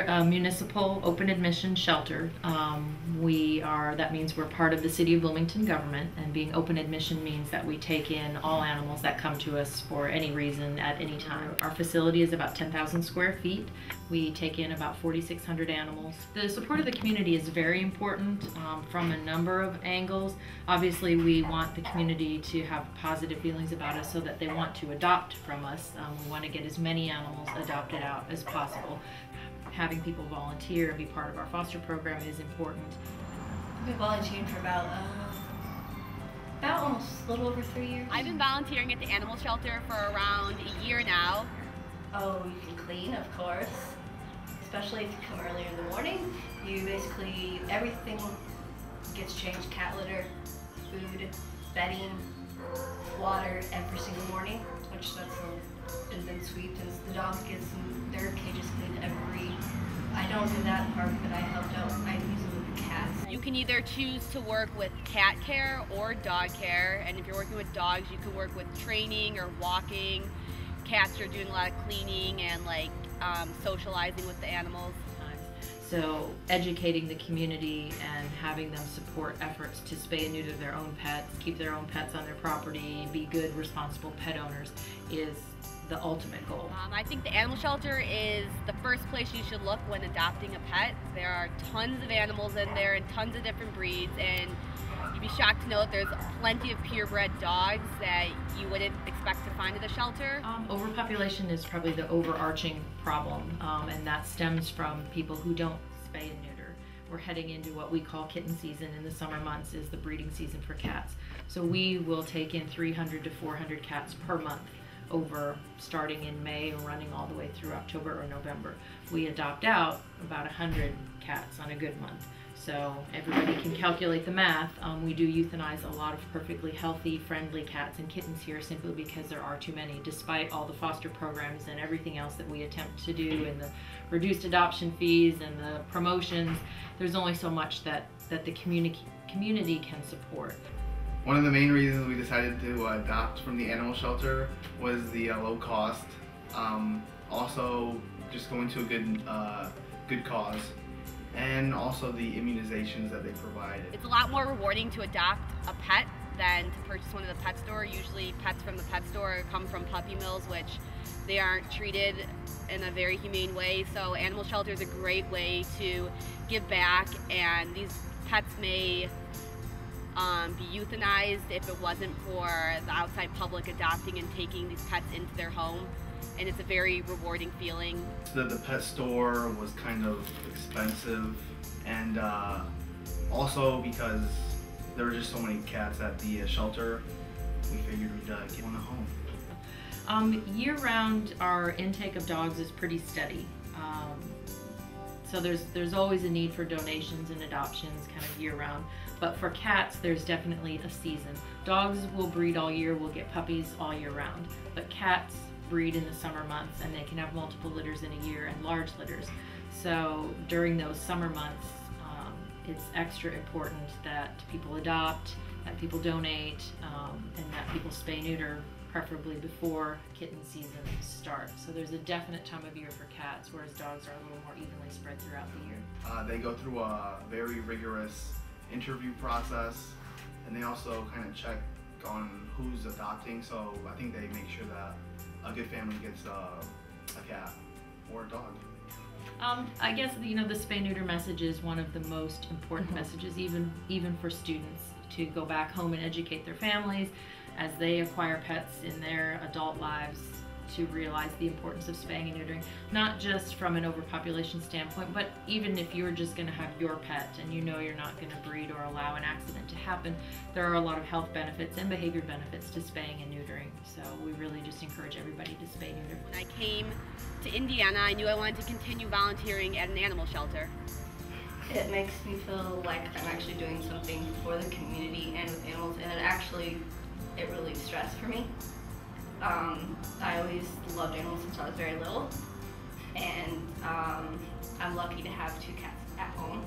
We're a municipal open admission shelter. That means we're part of the City of Bloomington government, and being open admission means that we take in all animals that come to us for any reason at any time. Our facility is about 10,000 square feet. We take in about 4,600 animals. The support of the community is very important from a number of angles. Obviously, we want the community to have positive feelings about us so that they want to adopt from us. We want to get as many animals adopted out as possible. Having people volunteer and be part of our foster program is important. I've been volunteering for about almost a little over 3 years. I've been volunteering at the animal shelter for around a year now. Oh, you can clean, of course. Especially if you come earlier in the morning. Everything gets changed. Cat litter, food, bedding, water every single morning, and then sweep. And the dogs get their cages cleaned I don't do that part, but I helped out. I use them with the cats. You can either choose to work with cat care or dog care, and if you're working with dogs, you can work with training or walking. Cats are doing a lot of cleaning and socializing with the animals. So educating the community and having them support efforts to spay and neuter their own pets, keep their own pets on their property, be good, responsible pet owners is the ultimate goal. I think the animal shelter is the first place you should look when adopting a pet. There are tons of animals in there and tons of different breeds, and you'd be shocked to know that there's plenty of purebred dogs that you wouldn't expect to find at the shelter. Overpopulation is probably the overarching problem, and that stems from people who don't spay and neuter. We're heading into what we call kitten season. In the summer months is the breeding season for cats. So we will take in 300 to 400 cats per month starting in May and running all the way through October or November. We adopt out about 100 cats on a good month. So everybody can calculate the math. We do euthanize a lot of perfectly healthy, friendly cats and kittens here simply because there are too many, despite all the foster programs and everything else that we attempt to do, and the reduced adoption fees and the promotions. There's only so much that the community can support. One of the main reasons we decided to adopt from the animal shelter was the low cost. Also, just going to a good cause. And also the immunizations that they provide. It's a lot more rewarding to adopt a pet than to purchase one at the pet store. Usually pets from the pet store come from puppy mills, which they aren't treated in a very humane way. So animal shelter is a great way to give back, and these pets may be euthanized if it wasn't for the outside public adopting and taking these pets into their home. And it's a very rewarding feeling. The pet store was kind of expensive, and also because there were just so many cats at the shelter, we figured we'd get one at home. Year-round, our intake of dogs is pretty steady. So there's always a need for donations and adoptions kind of year-round. But for cats, there's definitely a season. Dogs will breed all year, we'll get puppies all year round. But cats breed in the summer months, and they can have multiple litters in a year and large litters. So during those summer months, it's extra important that people adopt, that people donate, and that people spay neuter, preferably before kitten season starts. So there's a definite time of year for cats, whereas dogs are a little more evenly spread throughout the year. They go through a very rigorous interview process, and they also kind of check on who's adopting, so I think they make sure that a good family gets a cat or a dog. I guess the spay-neuter message is one of the most important messages, even for students, to go back home and educate their families as they acquire pets in their adult lives, to realize the importance of spaying and neutering, not just from an overpopulation standpoint, but even if you're just going to have your pet and you know you're not going to breed or allow an accident to happen, there are a lot of health benefits and behavior benefits to spaying and neutering. So we really just encourage everybody to spay neuter. When I came to Indiana, I knew I wanted to continue volunteering at an animal shelter. It makes me feel like I'm actually doing something for the community and with animals, and it relieves stress for me. I always loved animals since I was very little, and I'm lucky to have 2 cats at home.